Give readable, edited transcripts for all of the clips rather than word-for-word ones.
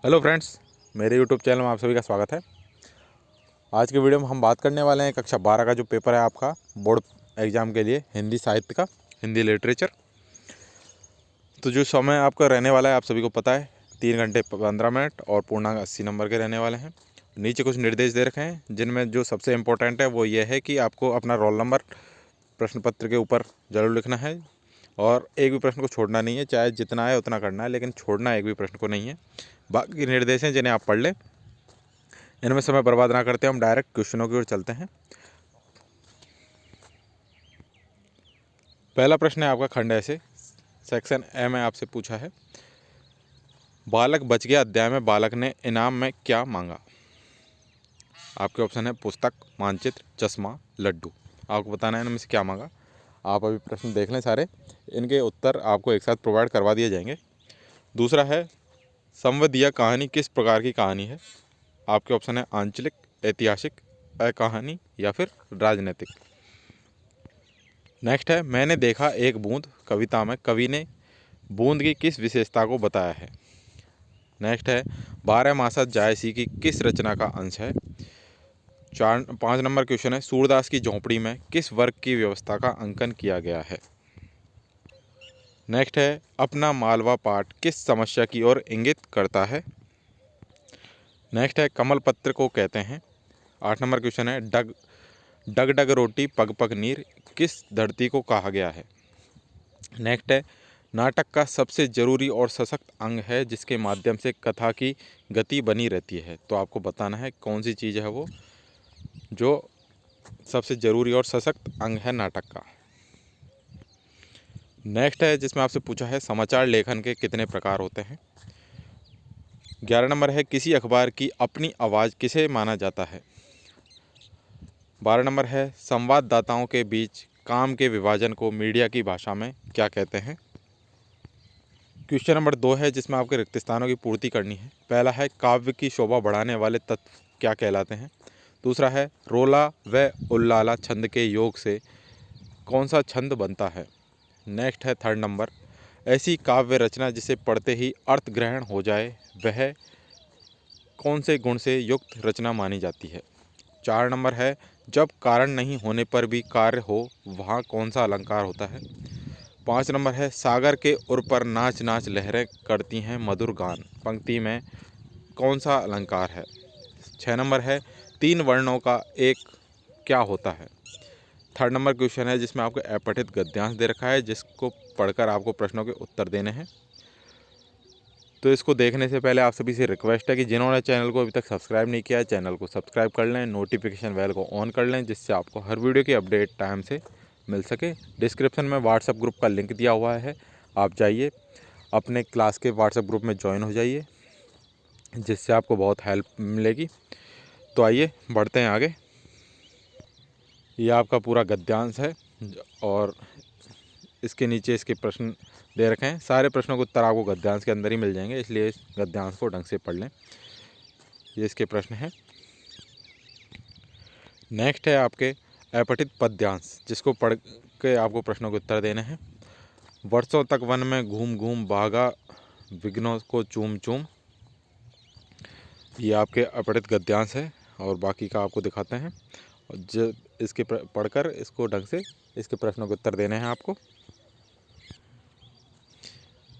Hello friends, मेरे YouTube channel में आप सभी का स्वागत है। आज के वीडियो में हम बात करने वाले हैं कक्षा 12 का जो पेपर है आपका बोर्ड एग्ज़ाम के लिए हिंदी साहित्य का, हिंदी लिटरेचर। तो जो समय आपका रहने वाला है आप सभी को पता है, 3 घंटे 15 मिनट और पूर्णांक 80 नंबर के रहने वाले हैं। नीचे कुछ निर्देश दे रखे हैं जिनमें जो सबसे इम्पोर्टेंट है वो ये है कि आपको अपना रोल नंबर प्रश्न पत्र के ऊपर ज़रूर लिखना है और एक भी प्रश्न को छोड़ना नहीं है। चाहे जितना है उतना करना है, लेकिन छोड़ना एक भी प्रश्न को नहीं है। बाकी निर्देश हैं जिन्हें आप पढ़ लें। इनमें समय बर्बाद ना करते हम डायरेक्ट क्वेश्चनों की ओर चलते हैं। पहला प्रश्न है आपका खंड ऐसे, सेक्शन ए में आपसे पूछा है, बालक बच गया अध्याय में बालक ने इनाम में क्या मांगा। आपके ऑप्शन है पुस्तक, मानचित्र, चश्मा, लड्डू। आपको बताना है इनमें से क्या मांगा। आप अभी प्रश्न देख लें सारे, इनके उत्तर आपको एक साथ प्रोवाइड करवा दिए जाएंगे। दूसरा है, संवादीय कहानी किस प्रकार की कहानी है। आपके ऑप्शन है आंचलिक, ऐतिहासिक, कहानी या फिर राजनीतिक। नेक्स्ट है, मैंने देखा एक बूंद कविता में कवि ने बूंद की किस विशेषता को बताया है। नेक्स्ट है, 12 मासा जायसी की किस रचना का अंश है। 5 नंबर क्वेश्चन है, सूरदास की झोंपड़ी में किस वर्ग की व्यवस्था का अंकन किया गया है। नेक्स्ट है, अपना मालवा पाठ किस समस्या की ओर इंगित करता है। नेक्स्ट है, कमल पत्र को कहते हैं। 8 नंबर क्वेश्चन है, डग डग डग रोटी पग पग नीर किस धरती को कहा गया है। नेक्स्ट है, नाटक का सबसे ज़रूरी और सशक्त अंग है जिसके माध्यम से कथा की गति बनी रहती है। तो आपको बताना है कौन सी चीज़ है वो जो सबसे ज़रूरी और सशक्त अंग है नाटक का। नेक्स्ट है जिसमें आपसे पूछा है, समाचार लेखन के कितने प्रकार होते हैं। 11 नंबर है, किसी अखबार की अपनी आवाज़ किसे माना जाता है। 12 नंबर है, संवाददाताओं के बीच काम के विभाजन को मीडिया की भाषा में क्या कहते हैं। क्वेश्चन नंबर 2 है जिसमें आपके रिक्त स्थानों की पूर्ति करनी है। पहला है, काव्य की शोभा बढ़ाने वाले तत्व क्या कहलाते हैं। दूसरा है, रोला व उल्लाला छंद के योग से कौन सा छंद बनता है। नेक्स्ट है थर्ड नंबर, ऐसी काव्य रचना जिसे पढ़ते ही अर्थ ग्रहण हो जाए वह कौन से गुण से युक्त रचना मानी जाती है। 4 नंबर है, जब कारण नहीं होने पर भी कार्य हो वहाँ कौन सा अलंकार होता है। 5 नंबर है, सागर के उर पर नाच नाच लहरें करती हैं मधुर गान पंक्ति में कौन सा अलंकार है। 6 नंबर है, 3 वर्णों का एक क्या होता है। थर्ड नंबर क्वेश्चन है जिसमें आपको अपठित गद्यांश दे रखा है जिसको पढ़कर आपको प्रश्नों के उत्तर देने हैं। तो इसको देखने से पहले आप सभी से रिक्वेस्ट है कि जिन्होंने चैनल को अभी तक सब्सक्राइब नहीं किया है चैनल को सब्सक्राइब कर लें, नोटिफिकेशन बेल को ऑन कर लें जिससे आपको हर वीडियो की अपडेट टाइम से मिल सके। डिस्क्रिप्शन में व्हाट्सएप ग्रुप का लिंक दिया हुआ है, आप जाइए अपने क्लास के व्हाट्सएप ग्रुप में ज्वाइन हो जाइए जिससे आपको बहुत हेल्प मिलेगी। तो आइए बढ़ते हैं आगे। ये आपका पूरा गद्यांश है और इसके नीचे इसके प्रश्न दे रखे हैं। सारे प्रश्नों के उत्तर आपको गद्यांश के अंदर ही मिल जाएंगे, इसलिए इस गद्यांश को ढंग से पढ़ लें। ये इसके प्रश्न हैं। नेक्स्ट है आपके अपठित पद्यांश जिसको पढ़ के आपको प्रश्नों के उत्तर देने हैं। वर्षों तक वन में घूम घूम भागा विघ्नों को चूम चूम, ये आपके अपठित गद्यांश है और बाकी का आपको दिखाते हैं। और जब इसके पढ़कर इसको ढंग से इसके प्रश्नों के उत्तर देने हैं आपको।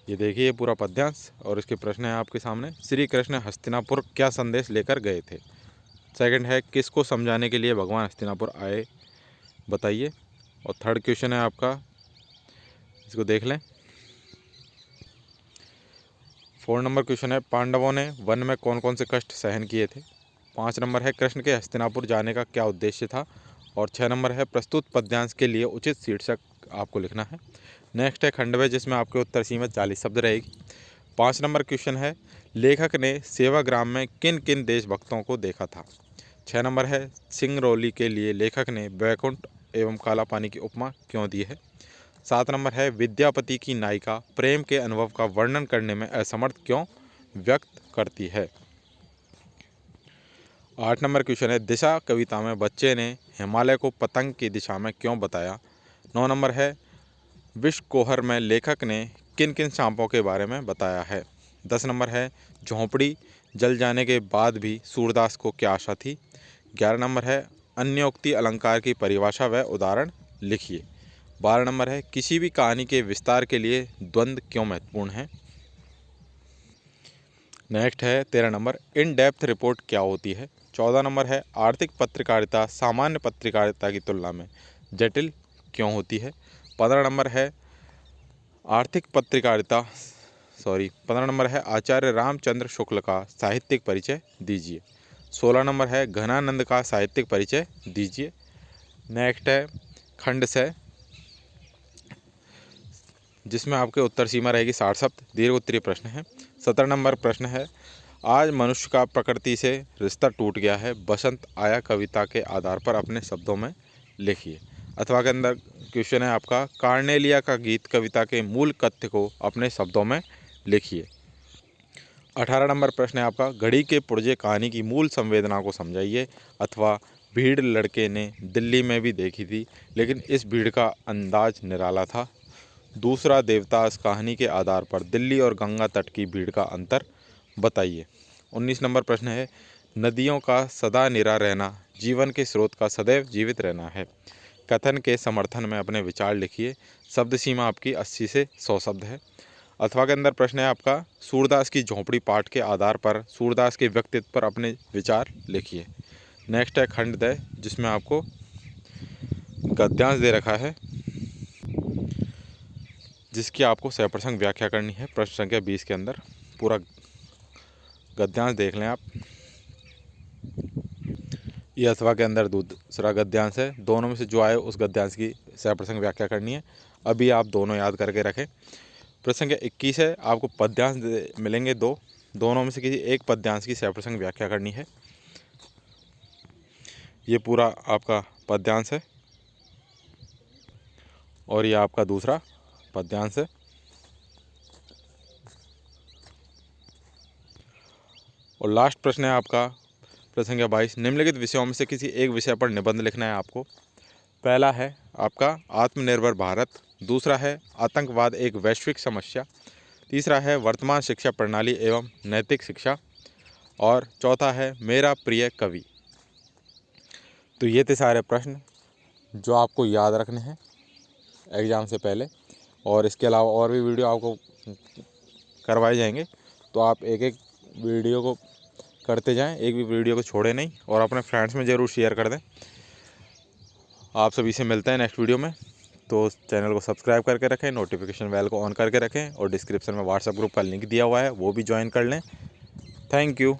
ये देखिए पूरा पद्यांश और इसके प्रश्न हैं आपके सामने। श्री कृष्ण हस्तिनापुर क्या संदेश लेकर गए थे। सेकंड है, किसको समझाने के लिए भगवान हस्तिनापुर आए बताइए। और थर्ड क्वेश्चन है आपका, इसको देख लें। 4 नंबर क्वेश्चन है, पांडवों ने वन में कौन कौन से कष्ट सहन किए थे। 5 नंबर है, कृष्ण के हस्तिनापुर जाने का क्या उद्देश्य था। और 6 नंबर है, प्रस्तुत पद्यांश के लिए उचित शीर्षक आपको लिखना है। नेक्स्ट है खंडवे जिसमें आपके उत्तर सीमा 40 शब्द रहेगी। 5 नंबर क्वेश्चन है, लेखक ने सेवाग्राम में किन किन देशभक्तों को देखा था। 6 नंबर है, सिंगरौली के लिए लेखक ने बैकुंठ एवं काला पानी की उपमा क्यों दी है। 7 नंबर है, विद्यापति की नायिका प्रेम के अनुभव का वर्णन करने में असमर्थ क्यों व्यक्त करती है। 8 नंबर क्वेश्चन है, दिशा कविता में बच्चे ने हिमालय को पतंग की दिशा में क्यों बताया। 9 नंबर है, विश्व कोहर में लेखक ने किन किन सांपों के बारे में बताया है। 10 नंबर है झोंपड़ी जल जाने के बाद भी सूरदास को क्या आशा थी। 11 नंबर है अन्योक्ति अलंकार की परिभाषा व उदाहरण लिखिए। 12 नंबर है किसी भी कहानी के विस्तार के लिए द्वंद्व क्यों महत्वपूर्ण है। नेक्स्ट है 13 नंबर इन डेप्थ रिपोर्ट क्या होती है। 14 नंबर है आर्थिक पत्रकारिता सामान्य पत्रकारिता की तुलना में जटिल क्यों होती है। 15 नंबर है आर्थिक पत्रकारिता 15 नंबर है आचार्य रामचंद्र शुक्ल का साहित्यिक परिचय दीजिए। 16 नंबर है घनानंद का साहित्यिक परिचय दीजिए। नेक्स्ट है खंड से, जिसमें आपके उत्तर सीमा रहेगी 60 शब्द, दीर्घ उत्तरीय प्रश्न है। 17 नंबर प्रश्न है आज मनुष्य का प्रकृति से रिश्ता टूट गया है, बसंत आया कविता के आधार पर अपने शब्दों में लिखिए। अथवा के अंदर क्वेश्चन है आपका कार्नेलिया का गीत कविता के मूल कथ्य को अपने शब्दों में लिखिए। 18 नंबर प्रश्न है आपका घड़ी के पुर्जे कहानी की मूल संवेदना को समझाइए। अथवा भीड़ लड़के ने दिल्ली में भी देखी थी लेकिन इस भीड़ का अंदाज निराला था। दूसरा देवदास कहानी के आधार पर दिल्ली और गंगा तट की भीड़ का अंतर बताइए। 19 नंबर प्रश्न है नदियों का सदा निरा रहना जीवन के स्रोत का सदैव जीवित रहना है। कथन के समर्थन में अपने विचार लिखिए। शब्द सीमा आपकी 80 से 100 शब्द है। अथवा के अंदर प्रश्न है आपका सूरदास की झोंपड़ी पाठ के आधार पर सूरदास के व्यक्तित्व पर अपने विचार लिखिए। नेक्स्ट है खंड द, जिसमें आपको गद्यांश दे रखा है जिसकी आपको सप्रसंग व्याख्या करनी है। प्रश्न संख्या 20 के अंदर पूरा गद्यांश देख लें आप। ये अथवा के अंदर दूसरा गद्यांश है, दोनों में से जो आए उस गद्यांश की सप्रसंग व्याख्या करनी है। अभी आप दोनों याद करके रखें। प्रश्न संख्या 21 है, आपको पद्यांश मिलेंगे दो, दोनों में से किसी एक पद्यांश की सप्रसंग व्याख्या करनी है। ये पूरा आपका पद्यांश है और ये आपका दूसरा पद्यांश है। और लास्ट प्रश्न है आपका प्रश्न संख्या 22, निम्नलिखित विषयों में से किसी एक विषय पर निबंध लिखना है आपको। पहला है आपका आत्मनिर्भर भारत, दूसरा है आतंकवाद एक वैश्विक समस्या, तीसरा है वर्तमान शिक्षा प्रणाली एवं नैतिक शिक्षा, और चौथा है मेरा प्रिय कवि। तो ये थे सारे प्रश्न जो आपको याद रखने हैं एग्ज़ाम से पहले, और इसके अलावा और भी वीडियो आपको करवाए जाएंगे, तो आप एक एक वीडियो को करते जाएं, एक भी वीडियो को छोड़े नहीं, और अपने फ्रेंड्स में ज़रूर शेयर कर दें। आप सभी से मिलते हैं नेक्स्ट वीडियो में। तो चैनल को सब्सक्राइब करके रखें, नोटिफिकेशन बेल को ऑन करके रखें, और डिस्क्रिप्शन में व्हाट्सएप ग्रुप का लिंक दिया हुआ है वो भी ज्वाइन कर लें। Thank you.